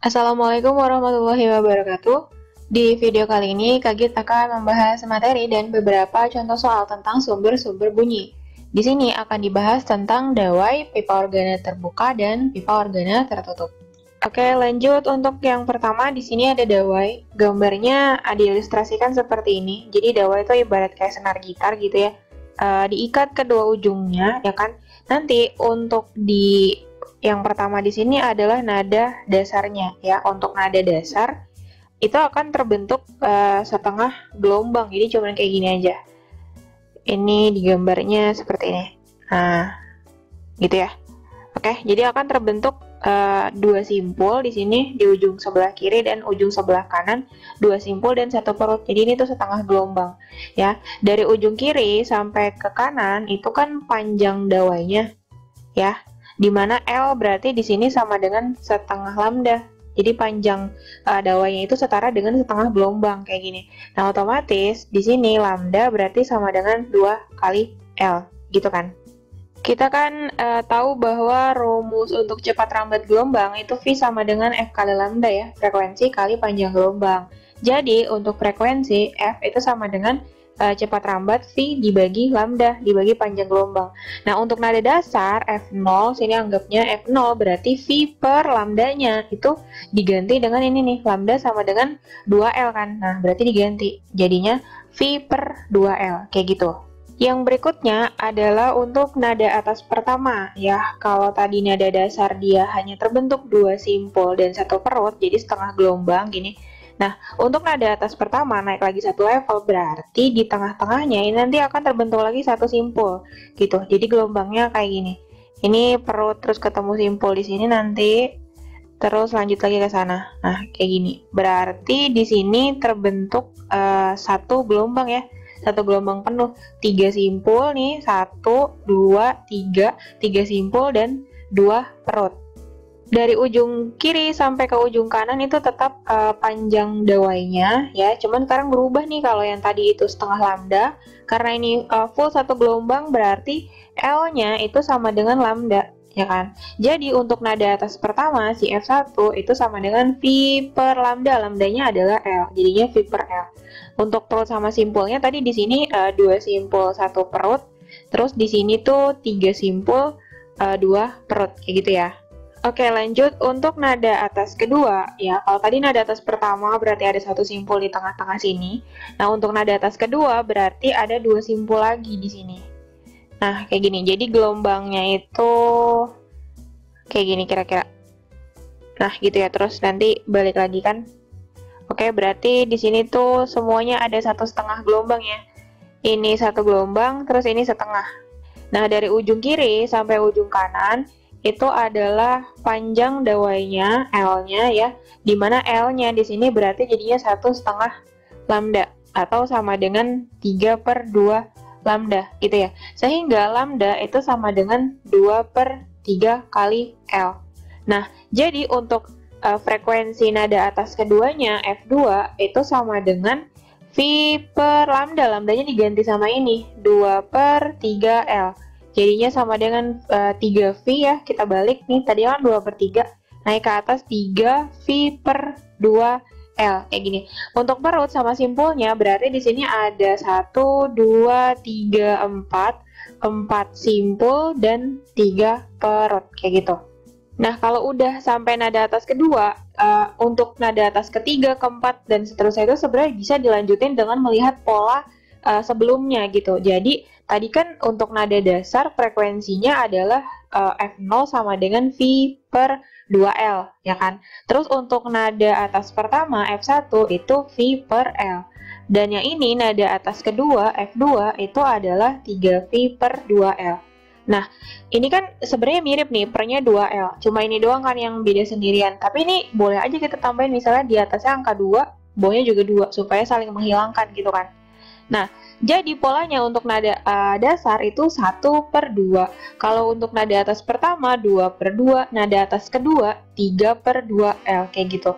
Assalamualaikum warahmatullahi wabarakatuh. Di video kali ini, Kak Git akan membahas materi dan beberapa contoh soal tentang sumber-sumber bunyi. Di sini akan dibahas tentang dawai, pipa organa terbuka, dan pipa organa tertutup. Oke, lanjut untuk yang pertama. Di sini ada dawai. Gambarnya diilustrasikan seperti ini. Jadi dawai itu ibarat kayak senar gitar gitu ya. Diikat kedua ujungnya, ya kan? Nanti untuk di yang pertama di sini adalah nada dasarnya ya. Untuk nada dasar itu akan terbentuk setengah gelombang. Jadi cuman kayak gini aja. Ini di gambarnya seperti ini. Nah, gitu ya. Oke, jadi akan terbentuk dua simpul di sini di ujung sebelah kiri dan ujung sebelah kanan, dua simpul dan satu perut. Jadi ini tuh setengah gelombang ya. Dari ujung kiri sampai ke kanan itu kan panjang dawainya ya. Dimana L berarti di sini sama dengan setengah lambda. Jadi panjang dawainya itu setara dengan setengah gelombang kayak gini. Nah, otomatis di sini lambda berarti sama dengan 2 kali L, gitu kan? Kita kan tahu bahwa rumus untuk cepat rambat gelombang itu V sama dengan F kali lambda ya, frekuensi kali panjang gelombang. Jadi untuk frekuensi F itu sama dengan cepat rambat V dibagi lambda dibagi panjang gelombang. Nah, untuk nada dasar F0, sini anggapnya F0 berarti V per lambdanya itu diganti dengan ini nih, lambda sama dengan 2L kan. Nah, berarti diganti. Jadinya V per 2L kayak gitu. Yang berikutnya adalah untuk nada atas pertama ya. Kalau tadi nada dasar dia hanya terbentuk dua simpul dan satu perut, jadi setengah gelombang gini. Nah, untuk nada atas pertama naik lagi satu level, berarti di tengah-tengahnya ini nanti akan terbentuk lagi satu simpul gitu. Jadi gelombangnya kayak gini. Ini perut terus ketemu simpul di sini nanti terus lanjut lagi ke sana. Nah, kayak gini. Berarti di sini terbentuk satu gelombang ya. Satu gelombang penuh. 3 simpul nih, 1 2 3, 3 simpul dan 2 perut. Dari ujung kiri sampai ke ujung kanan itu tetap panjang dawainya ya, cuman sekarang berubah nih. Kalau yang tadi itu setengah lambda, karena ini full satu gelombang berarti L-nya itu sama dengan lambda ya kan. Jadi untuk nada atas pertama si F1 itu sama dengan V per lambda, lambdanya adalah L, jadinya V per L. Untuk perut sama simpulnya tadi di sini 2 simpul 1 perut, terus di sini tuh 3 simpul 2 perut kayak gitu ya. Oke, lanjut untuk nada atas kedua ya. Kalau tadi nada atas pertama berarti ada satu simpul di tengah-tengah sini. Nah, untuk nada atas kedua berarti ada 2 simpul lagi di sini. Nah, kayak gini. Jadi gelombangnya itu kayak gini kira-kira. Nah, gitu ya. Terus nanti balik lagi kan. Oke, berarti di sini tuh semuanya ada 1,5 gelombang ya. Ini satu gelombang, terus ini setengah. Nah, dari ujung kiri sampai ujung kanan itu adalah panjang dawainya L-nya ya, dimana L-nya di sini berarti jadinya 1,5 lambda atau sama dengan 3 per 2 lambda gitu ya, sehingga lambda itu sama dengan 2 per 3 kali L. Nah, jadi untuk frekuensi nada atas keduanya F2 itu sama dengan V per lambda, lambdanya diganti sama ini 2 per 3 L. Jadinya sama dengan 3V ya, kita balik nih, tadi kan 2 per 3, naik ke atas 3V per 2L, kayak gini. Untuk perut sama simpulnya, berarti di sini ada 1, 2, 3, 4 simpul dan 3 perut, kayak gitu. Nah, kalau udah sampai nada atas kedua, untuk nada atas ketiga, keempat, dan seterusnya itu sebenarnya bisa dilanjutin dengan melihat pola sebelumnya gitu. Jadi tadi kan untuk nada dasar frekuensinya adalah F0 sama dengan V per 2L ya kan. Terus untuk nada atas pertama F1 itu V per L. Dan yang ini nada atas kedua F2 itu adalah 3V per 2L. Nah, ini kan sebenarnya mirip nih, pernya 2L. Cuma ini doang kan yang beda sendirian. Tapi ini boleh aja kita tambahin misalnya di atasnya angka 2, bawahnya juga 2 supaya saling menghilangkan gitu kan. Nah, jadi polanya untuk nada dasar itu 1 per 2. Kalau untuk nada atas pertama 2 per 2, nada atas kedua 3 per 2L, kayak gitu.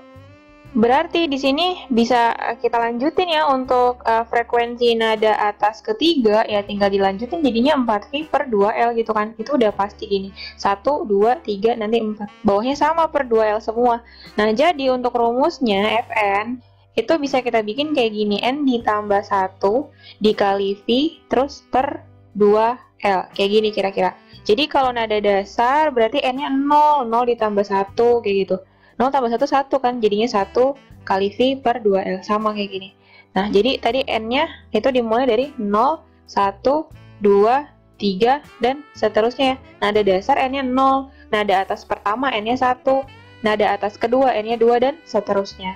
Berarti di sini bisa kita lanjutin ya untuk frekuensi nada atas ketiga, ya tinggal dilanjutin jadinya 4V per 2L gitu kan. Itu udah pasti gini. 1, 2, 3, nanti 4. Bawahnya sama per 2L semua. Nah, jadi untuk rumusnya Fn itu bisa kita bikin kayak gini. N ditambah 1 dikali V terus per 2L. Kayak gini kira-kira. Jadi kalau nada dasar berarti N-nya 0. 0 ditambah 1 kayak gitu. 0 tambah 1, 1 kan, jadinya 1 kali V per 2L, sama kayak gini. Nah, jadi tadi N-nya itu dimulai dari 0, 1, 2, 3, dan seterusnya. Nada dasar N-nya 0, nada atas pertama N-nya 1, nada atas kedua N-nya 2, dan seterusnya.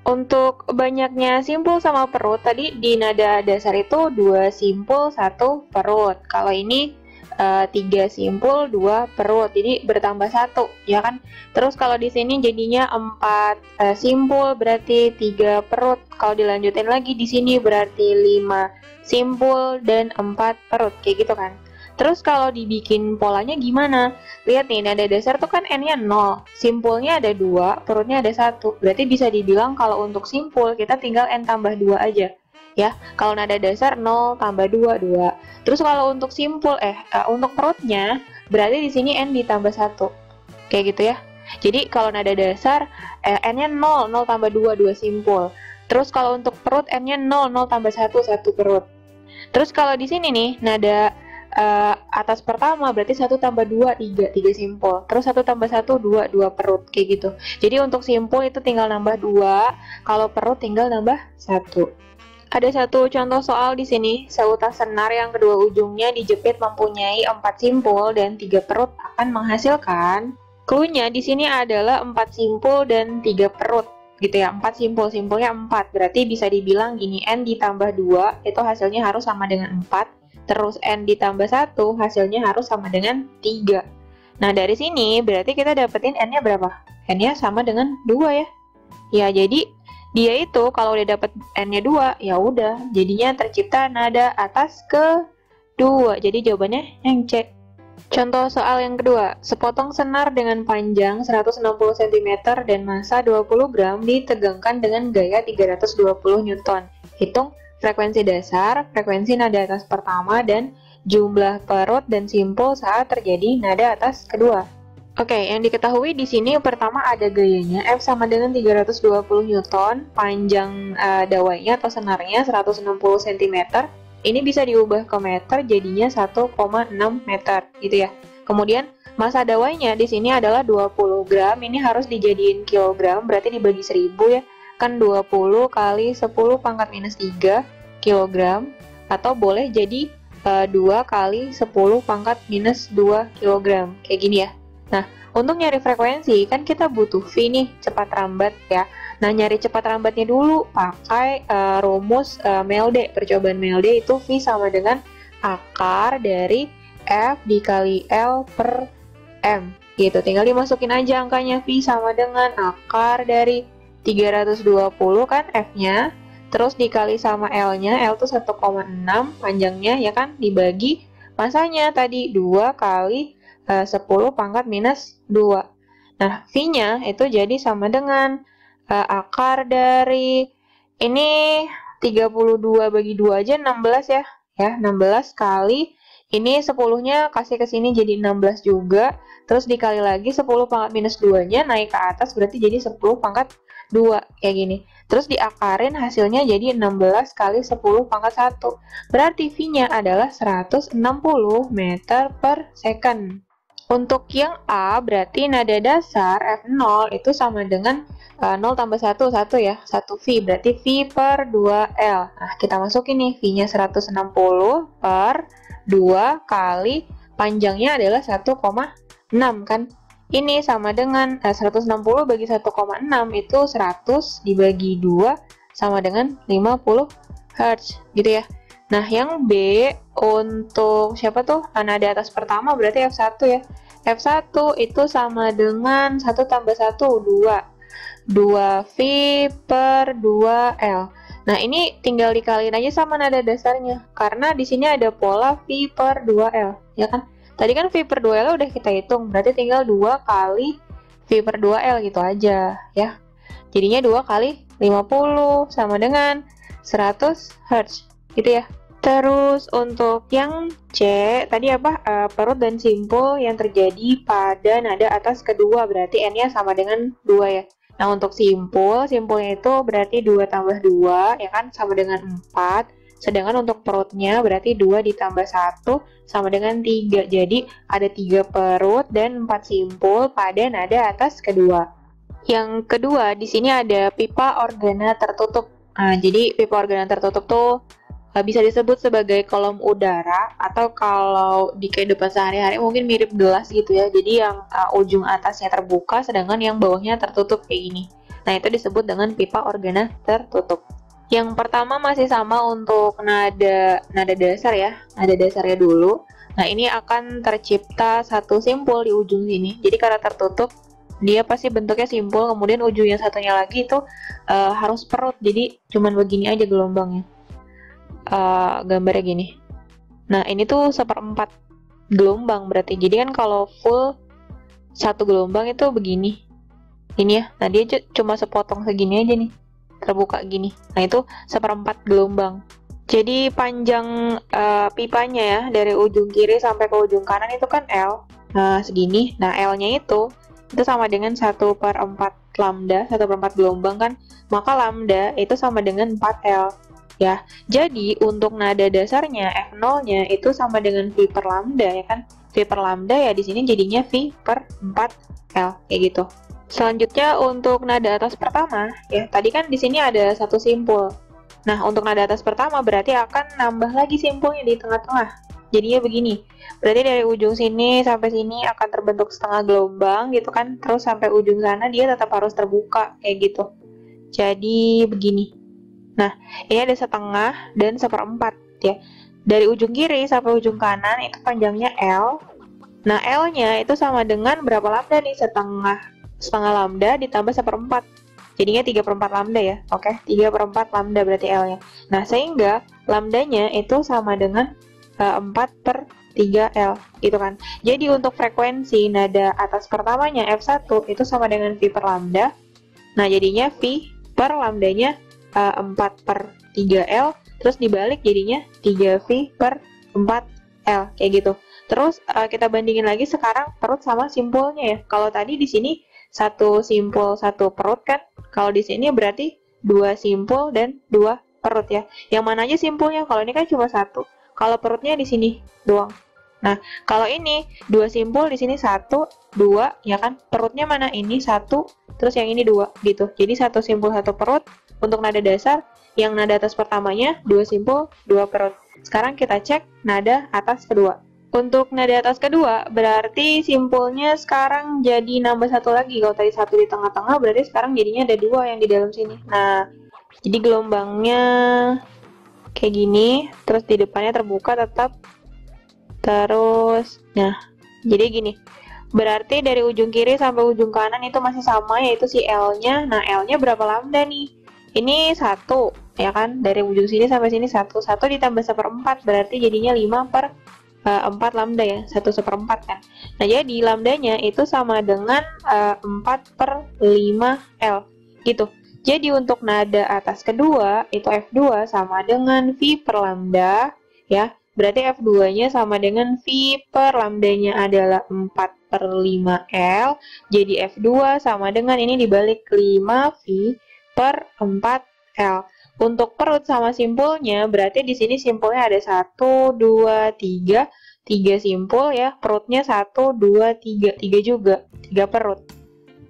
Untuk banyaknya simpul sama perut, tadi di nada dasar itu 2 simpul, 1 perut. Kalau ini 3 simpul, 2 perut, jadi bertambah 1, ya kan? Terus kalau di sini jadinya 4 simpul, berarti 3 perut. Kalau dilanjutin lagi di sini berarti 5 simpul dan 4 perut, kayak gitu kan? Terus kalau dibikin polanya gimana? Lihat nih, nada dasar tuh kan N-nya 0, simpulnya ada 2, perutnya ada 1. Berarti bisa dibilang kalau untuk simpul kita tinggal N tambah 2 aja. Ya, kalau nada dasar 0 tambah 2, 2. Terus kalau untuk simpul untuk perutnya berarti di sini N ditambah 1. Kayak gitu ya. Jadi kalau nada dasar N-nya 0, 0 tambah 2, 2 simpul. Terus kalau untuk perut N-nya 0, 0 tambah 1, 1 perut. Terus kalau di sini nih nada atas pertama berarti 1 tambah 2, 3, 3 simpul. Terus 1 tambah 1, 2, 2 perut, kayak gitu. Jadi untuk simpul itu tinggal nambah 2, kalau perut tinggal nambah 1. Ada satu contoh soal di sini, seutas senar yang kedua ujungnya dijepit mempunyai 4 simpul dan 3 perut akan menghasilkan. Cluenya di sini adalah 4 simpul dan 3 perut, gitu ya. 4 simpul, simpulnya 4, berarti bisa dibilang gini, N ditambah 2 itu hasilnya harus sama dengan 4, terus N ditambah 1 hasilnya harus sama dengan 3. Nah, dari sini berarti kita dapetin N-nya berapa? N-nya sama dengan 2 ya. Ya, jadi dia itu kalau udah dapet N-nya 2, ya udah, jadinya tercipta nada atas ke 2. Jadi jawabannya yang C. Contoh soal yang kedua, sepotong senar dengan panjang 160 cm dan massa 20 gram ditegangkan dengan gaya 320 Newton. Hitung frekuensi dasar, frekuensi nada atas pertama, dan jumlah perut dan simpul saat terjadi nada atas kedua. Oke, yang diketahui di sini pertama ada gayanya, F sama dengan 320 Newton, panjang dawainya atau senarnya 160 cm. Ini bisa diubah ke meter, jadinya 1,6 meter, gitu ya. Kemudian massa dawainya di sini adalah 20 gram, ini harus dijadiin kilogram, berarti dibagi 1000 ya. Kan 20 kali 10 pangkat minus 3 kilogram, atau boleh jadi 2 kali 10 pangkat minus 2 kilogram, kayak gini ya. Nah, untuk nyari frekuensi, kan kita butuh V nih, cepat rambat ya. Nah, nyari cepat rambatnya dulu, pakai rumus Melde. Percobaan Melde itu V sama dengan akar dari F dikali L per M. Gitu, tinggal dimasukin aja angkanya, V sama dengan akar dari 320 kan F-nya, terus dikali sama L-nya, L itu 1,6 panjangnya ya kan, dibagi masanya tadi 2 kali 10 pangkat minus 2. Nah, V-nya itu jadi sama dengan akar dari ini 32 bagi 2 aja 16 ya. Ya, 16 kali ini 10-nya kasih ke sini jadi 16 juga. Terus dikali lagi 10 pangkat minus 2-nya naik ke atas berarti jadi 10 pangkat 2 kayak gini. Terus diakarin hasilnya jadi 16 kali 10 pangkat 1. Berarti V-nya adalah 160 meter per second. Untuk yang A, berarti nada dasar F0 itu sama dengan 0 tambah 1, 1 ya, 1V, berarti V per 2L. Nah, kita masukin nih, V-nya 160 per 2 kali, panjangnya adalah 1,6 kan. Ini sama dengan 160 bagi 1,6 itu 100 dibagi 2 sama dengan 50 Hz, gitu ya. Nah, yang B untuk siapa tuh? Nada atas pertama berarti F1 ya. F1 itu sama dengan 1 tambah 1, 2. 2V per 2L. Nah, ini tinggal dikaliin aja sama nada dasarnya. Karena di sini ada pola V per 2L, ya kan? Tadi kan V per 2L udah kita hitung, berarti tinggal 2 kali V per 2L gitu aja, ya. Jadinya 2 kali 50 sama dengan 100 Hz, gitu ya. Terus untuk yang C, tadi apa? Perut dan simpul yang terjadi pada nada atas kedua, berarti N-nya sama dengan 2 ya. Nah, untuk simpulnya itu berarti 2 tambah 2, ya kan, sama dengan 4. Sedangkan untuk perutnya berarti 2 ditambah 1 sama dengan 3. Jadi ada 3 perut dan 4 simpul pada nada atas kedua. Yang kedua, di sini ada pipa organa tertutup. Nah, jadi pipa organa tertutup tuh bisa disebut sebagai kolom udara, atau kalau di kehidupan sehari-hari mungkin mirip gelas gitu ya. Jadi yang ujung atasnya terbuka sedangkan yang bawahnya tertutup kayak gini. Nah, itu disebut dengan pipa organa tertutup. Yang pertama masih sama untuk nada dasar ya. Nada dasarnya dulu. Nah, ini akan tercipta satu simpul di ujung sini. Jadi karena tertutup, dia pasti bentuknya simpul, kemudian ujung yang satunya lagi itu harus perut. Jadi cuman begini aja gelombangnya. Gambarnya gini. Nah, ini tuh 1/4 gelombang berarti. Jadi kan kalau full satu gelombang itu begini. Ini ya. Nah, dia cuma sepotong segini aja nih. Terbuka gini. Nah, itu 1/4 gelombang. Jadi panjang pipanya ya dari ujung kiri sampai ke ujung kanan itu kan L. Nah, segini. Nah, L-nya itu sama dengan 1/4 lambda, 1/4 gelombang kan. Maka lambda itu sama dengan 4L. Ya, jadi untuk nada dasarnya F0-nya itu sama dengan V per lambda ya kan. V per lambda ya di sini jadinya V per 4L kayak gitu. Selanjutnya untuk nada atas pertama ya, tadi kan di sini ada satu simpul. Nah, untuk nada atas pertama berarti akan nambah lagi simpulnya di tengah-tengah. Jadinya begini. Berarti dari ujung sini sampai sini akan terbentuk setengah gelombang gitu kan. Terus sampai ujung sana dia tetap harus terbuka kayak gitu. Jadi begini. Nah, ini ada setengah dan 1/4 ya. Dari ujung kiri sampai ujung kanan itu panjangnya L. Nah, L-nya itu sama dengan berapa lambda nih? Setengah lambda ditambah 1/4. Jadinya 3/4 lambda ya. Oke, 3/4 lambda berarti L-nya. Nah, sehingga lambdanya itu sama dengan 4/3L gitu kan. Jadi untuk frekuensi nada atas pertamanya F1 itu sama dengan V per lambda. Nah, jadinya V per lambdanya 4/3L, terus dibalik jadinya 3V per 4L kayak gitu. Terus kita bandingin lagi sekarang perut sama simpulnya ya. Kalau tadi di sini satu simpul satu perut kan, kalau di sini berarti 2 simpul dan 2 perut ya. Yang mana aja simpulnya? Kalau ini kan cuma satu. Kalau perutnya di sini doang. Nah, kalau ini 2 simpul di sini 1, 2 ya kan. Perutnya mana? Ini 1, terus yang ini 2 gitu. Jadi 1 simpul 1 perut. Untuk nada dasar, yang nada atas pertamanya 2 simpul, 2 perut. Sekarang kita cek nada atas kedua. Untuk nada atas kedua, berarti simpulnya sekarang jadi nambah 1 lagi. Kalau tadi 1 di tengah-tengah, berarti sekarang jadinya ada 2 yang di dalam sini. Nah, jadi gelombangnya kayak gini, terus di depannya terbuka tetap. Terus, nah, jadi gini. Berarti dari ujung kiri sampai ujung kanan itu masih sama, yaitu si L-nya. Nah, L-nya berapa lambda nih? Ini 1, ya kan? Dari ujung sini sampai sini 1. 1 ditambah 1/4, berarti jadinya 5/4 lambda ya. 1/4 kan? Nah, jadi lambdanya itu sama dengan 4/5L. Gitu. Jadi untuk nada atas kedua, itu F2 sama dengan V per lambda, ya. Berarti F2-nya sama dengan V per lambdanya adalah 4/5L. Jadi F2 sama dengan ini dibalik 5V per 4L. Untuk perut sama simpulnya, berarti di sini simpulnya ada 1, 2, 3. 3 simpul ya, perutnya 1, 2, 3. 3 juga, 3 perut.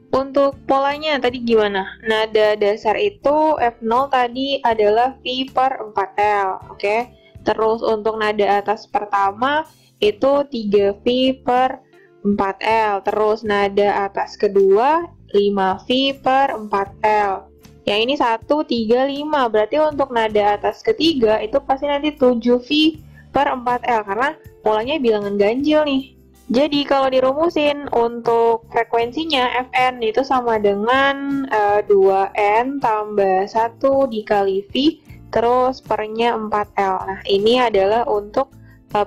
Untuk polanya tadi gimana? Nada dasar itu F0 tadi adalah V per 4L, oke? Terus untuk nada atas pertama itu 3V per 4L. Terus nada atas kedua 5V per 4L. Yang ini 1, 3, 5. Berarti untuk nada atas ketiga itu pasti nanti 7V per 4L. Karena polanya bilangan ganjil nih. Jadi kalau dirumusin untuk frekuensinya Fn itu sama dengan 2N tambah 1 dikali V. Terus pernya 4L. Nah, ini adalah untuk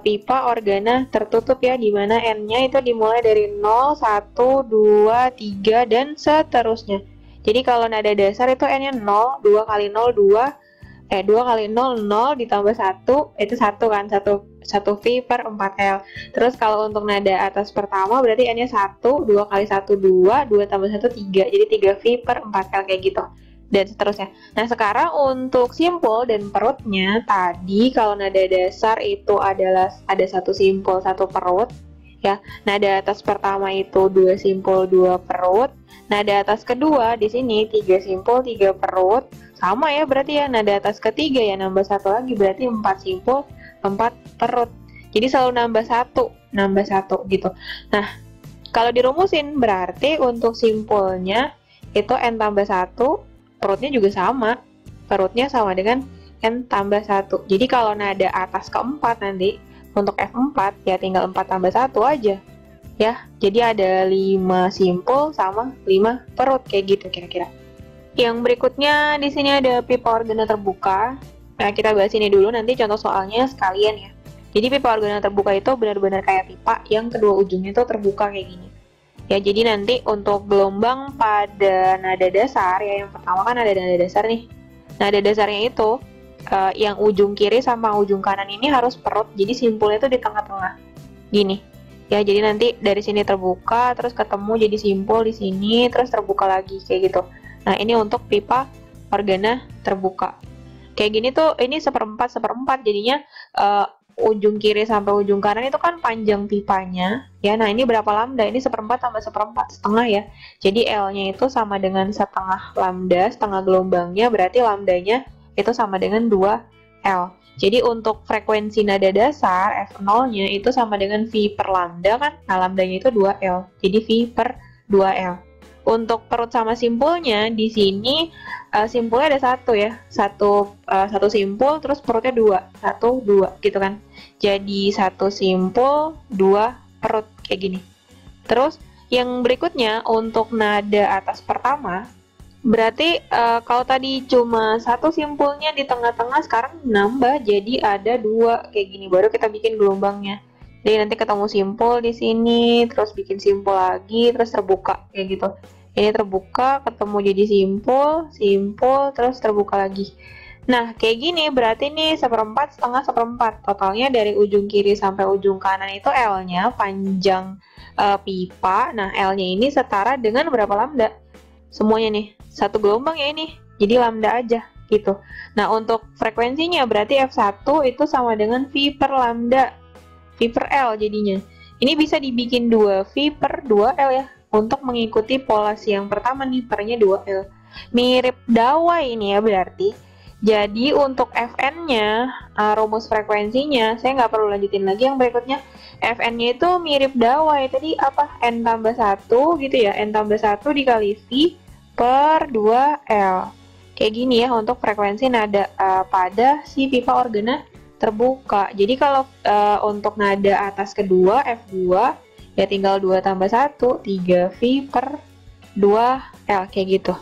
pipa organa tertutup ya, dimana N-nya itu dimulai dari 0, 1, 2, 3, dan seterusnya. Jadi kalau nada dasar itu n-nya 0, 2 kali 0 2 kali 0 0 ditambah 1 itu 1 kan, 1 V per 4L. Terus kalau untuk nada atas pertama berarti n-nya 1, 2 kali 1 2, 2 tambah 1 3, jadi 3 V per 4L kayak gitu. Dan seterusnya. Nah sekarang untuk simpul dan perutnya, tadi kalau nada dasar itu adalah ada satu simpul, satu perut. Ya, nada atas pertama itu 2 simpul 2 perut. Nada atas kedua di sini 3 simpul 3 perut. Sama ya berarti ya, nada atas ketiga ya nambah 1 lagi berarti 4 simpul 4 perut. Jadi selalu nambah 1 gitu. Nah, kalau dirumusin berarti untuk simpulnya itu n tambah 1, perutnya juga sama. Perutnya sama dengan n tambah 1. Jadi kalau nada atas keempat nanti untuk F4 ya tinggal 4 tambah 1 aja ya, jadi ada 5 simpul sama 5 perut kayak gitu kira-kira. Yang berikutnya di sini ada pipa organa terbuka. Nah kita bahas ini dulu, nanti contoh soalnya sekalian ya. Jadi pipa organa terbuka itu benar-benar kayak pipa yang kedua ujungnya itu terbuka kayak gini ya. Jadi nanti untuk gelombang pada nada dasar ya, yang pertama kan ada nada dasar nih. Nada dasarnya itu yang ujung kiri sama ujung kanan ini harus perut, jadi simpulnya itu di tengah-tengah gini ya. Jadi nanti dari sini terbuka terus ketemu jadi simpul di sini terus terbuka lagi kayak gitu. Nah ini untuk pipa organa terbuka kayak gini tuh, ini seperempat jadinya ujung kiri sampai ujung kanan itu kan panjang pipanya ya. Nah ini berapa lambda? Ini seperempat tambah seperempat, setengah ya. Jadi L-nya itu sama dengan setengah lambda, setengah gelombangnya berarti lambdanya itu sama dengan 2L. Jadi untuk frekuensi nada dasar F0-nya itu sama dengan V per lambda kan. Nah lambdanya itu 2L. Jadi V per 2L. Untuk perut sama simpulnya di sini simpulnya ada satu ya. Satu simpul terus perutnya 2. 1 2 gitu kan. Jadi satu simpul 2 perut kayak gini. Terus yang berikutnya untuk nada atas pertama berarti kalau tadi cuma satu simpulnya di tengah-tengah, sekarang nambah jadi ada 2 kayak gini, baru kita bikin gelombangnya. Jadi nanti ketemu simpul di sini, terus bikin simpul lagi, terus terbuka kayak gitu. Ini terbuka, ketemu jadi simpul, terus terbuka lagi. Nah kayak gini berarti nih seperempat, setengah, seperempat. Totalnya dari ujung kiri sampai ujung kanan itu L-nya panjang pipa. Nah L-nya ini setara dengan berapa lambda? Semuanya nih satu gelombang ya ini, jadi lambda aja gitu. Nah untuk frekuensinya berarti F1 itu sama dengan V per lambda, V per L jadinya. Ini bisa dibikin 2V per 2L ya, untuk mengikuti polasi yang pertama nih, pernya 2L. Mirip dawai ini ya berarti. Jadi untuk Fn-nya, rumus frekuensinya, saya nggak perlu lanjutin lagi yang berikutnya. Fn-nya itu mirip dawai, tadi apa? N tambah 1 gitu ya, N tambah 1 dikali V per 2L. Kayak gini ya untuk frekuensi nada pada si pipa organa terbuka. Jadi kalau untuk nada atas kedua, F2, ya tinggal 2 tambah 1, 3V per 2L kayak gitu.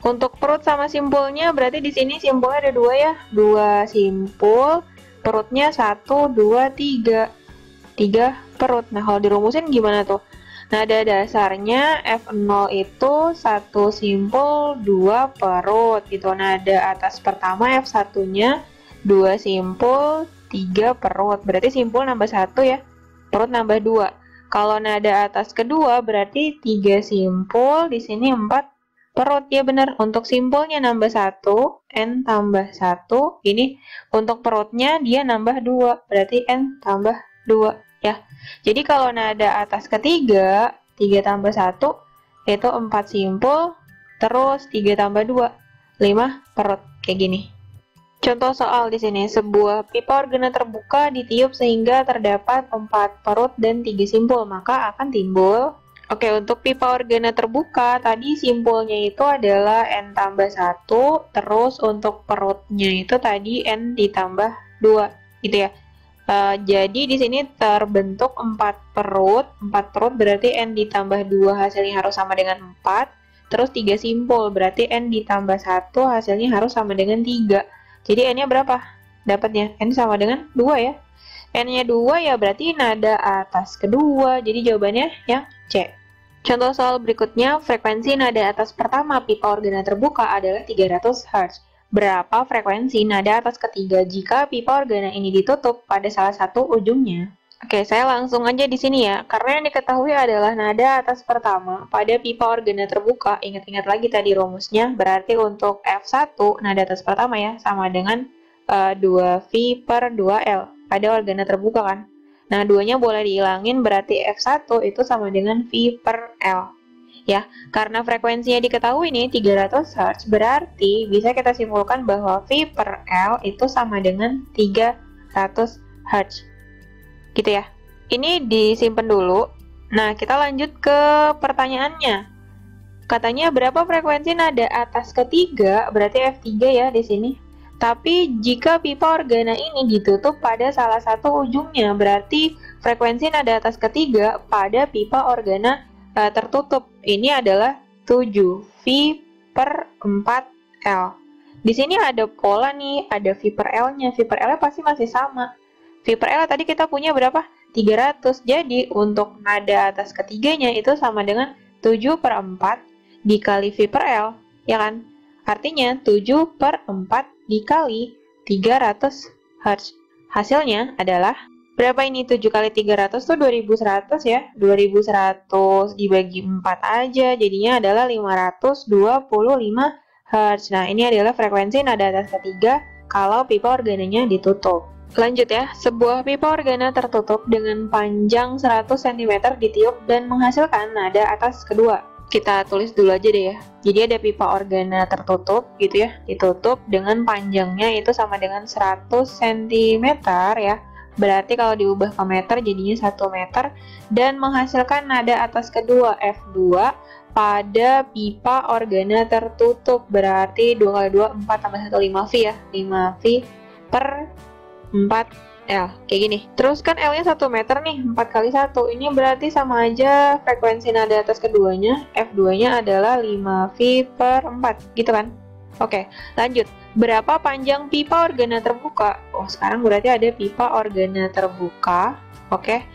Untuk perut sama simpulnya berarti di sini simpulnya ada 2 ya. 2 simpul, perutnya 1, 2, 3. 3 perut. Nah, kalau dirumusin gimana tuh? Nada dasarnya F0 itu 1 simpul, 2 perut gitu. Nada atas pertama F1-nya 2 simpul, 3 perut. Berarti simpul nambah 1 ya. Perut nambah 2. Kalau nada atas kedua berarti 3 simpul, di sini 4 perut ya benar. Untuk simpulnya nambah 1, N tambah 1. Ini untuk perutnya dia nambah 2, berarti N tambah 2 ya. Jadi kalau nada atas ketiga 3 tambah 1 itu 4 simpul, terus 3 tambah 2 5 perut kayak gini. Contoh soal di sini, sebuah pipa organa terbuka ditiup sehingga terdapat 4 perut dan 3 simpul, maka akan timbul. Oke, untuk pipa organa terbuka tadi simpulnya itu adalah N tambah 1, terus untuk perutnya itu tadi N ditambah 2 gitu ya. Jadi di sini terbentuk 4 perut berarti N ditambah 2 hasilnya harus sama dengan 4, terus 3 simpul berarti N ditambah 1 hasilnya harus sama dengan 3. Jadi N-nya berapa? Dapatnya N sama dengan 2 ya. N-nya 2 ya berarti nada atas kedua, jadi jawabannya yang C. Contoh soal berikutnya, frekuensi nada atas pertama pipa organa terbuka adalah 300 Hz. Berapa frekuensi nada atas ketiga jika pipa organa ini ditutup pada salah satu ujungnya? Oke, saya langsung aja di sini ya. Karena yang diketahui adalah nada atas pertama pada pipa organa terbuka. Ingat-ingat lagi tadi rumusnya, berarti untuk F1 nada atas pertama ya, sama dengan 2V per 2L pada organa terbuka kan. Nah, duanya boleh dihilangin, berarti F1 itu sama dengan V per L. Ya, karena frekuensinya diketahui nih 300 Hz, berarti bisa kita simpulkan bahwa V per L itu sama dengan 300 Hz. Gitu ya. Ini disimpan dulu. Nah, kita lanjut ke pertanyaannya. Katanya berapa frekuensi nada atas ketiga, berarti F3 ya di sini. Tapi jika pipa organa ini ditutup pada salah satu ujungnya, berarti frekuensi nada atas ketiga pada pipa organa tertutup ini adalah 7V per 4L. Di sini ada pola nih, ada V per L-nya. V per L-nya pasti masih sama. V per L tadi kita punya berapa? 300. Jadi untuk nada atas ketiganya itu sama dengan 7 per 4 dikali V per L, ya kan? Artinya 7 per 4 dikali 300 Hz. Hasilnya adalah, berapa ini 7 kali 300 tuh 2100 ya. 2100 dibagi 4 aja, jadinya adalah 525 Hz. Nah, ini adalah frekuensi nada atas ketiga kalau pipa organanya ditutup. Lanjut ya, sebuah pipa organa tertutup dengan panjang 100 cm ditiup dan menghasilkan nada atas kedua. Kita tulis dulu aja deh ya. Jadi ada pipa organa tertutup gitu ya, ditutup dengan panjangnya itu sama dengan 100 cm ya. Berarti kalau diubah ke meter jadinya 1 meter dan menghasilkan nada atas kedua F2 pada pipa organa tertutup. Berarti 2 kali 2 4 tambah 1 5V ya. 5V per 4L, kayak gini. Terus kan L-nya 1 meter nih, 4 kali 1. Ini berarti sama aja frekuensi nada atas keduanya, F2-nya adalah 5V per 4, gitu kan? Oke, lanjut. Berapa panjang pipa organa terbuka? Oh, sekarang berarti ada pipa organa terbuka. Oke.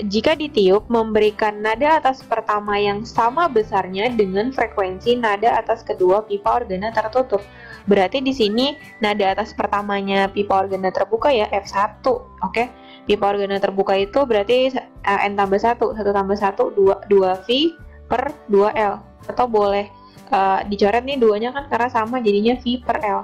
Jika ditiup, memberikan nada atas pertama yang sama besarnya dengan frekuensi nada atas kedua pipa organa tertutup. Berarti di sini nada atas pertamanya pipa organa terbuka ya F1, oke? Pipa organa terbuka itu berarti N tambah 1, 1 tambah 1, 2V per 2L. Atau boleh dicoret nih duanya kan karena sama jadinya V per L.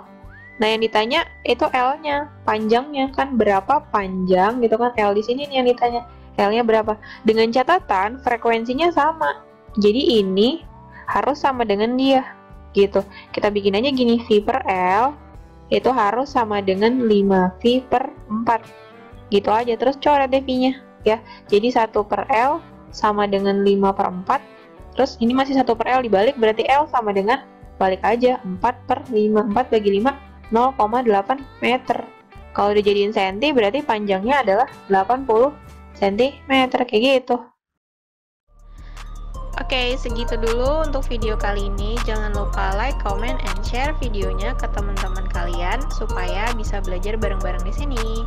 Nah, yang ditanya itu L-nya, panjangnya kan berapa panjang gitu kan, L di sini nih yang ditanya. L-nya berapa? Dengan catatan frekuensinya sama. Jadi ini harus sama dengan dia. Gitu. Kita bikin aja gini, V per L itu harus sama dengan 5V per 4. Gitu aja, terus coret deh V-nya ya. Jadi 1 per L sama dengan 5 per 4. Terus ini masih 1 per L dibalik, berarti L sama dengan, balik aja, 4 per 5. 4 bagi 5, 0,8 meter. Kalau dijadiin senti, berarti panjangnya adalah 80 cm, kayak gitu. Oke, segitu dulu untuk video kali ini. Jangan lupa like, comment, and share videonya ke teman-teman kalian supaya bisa belajar bareng-bareng di sini.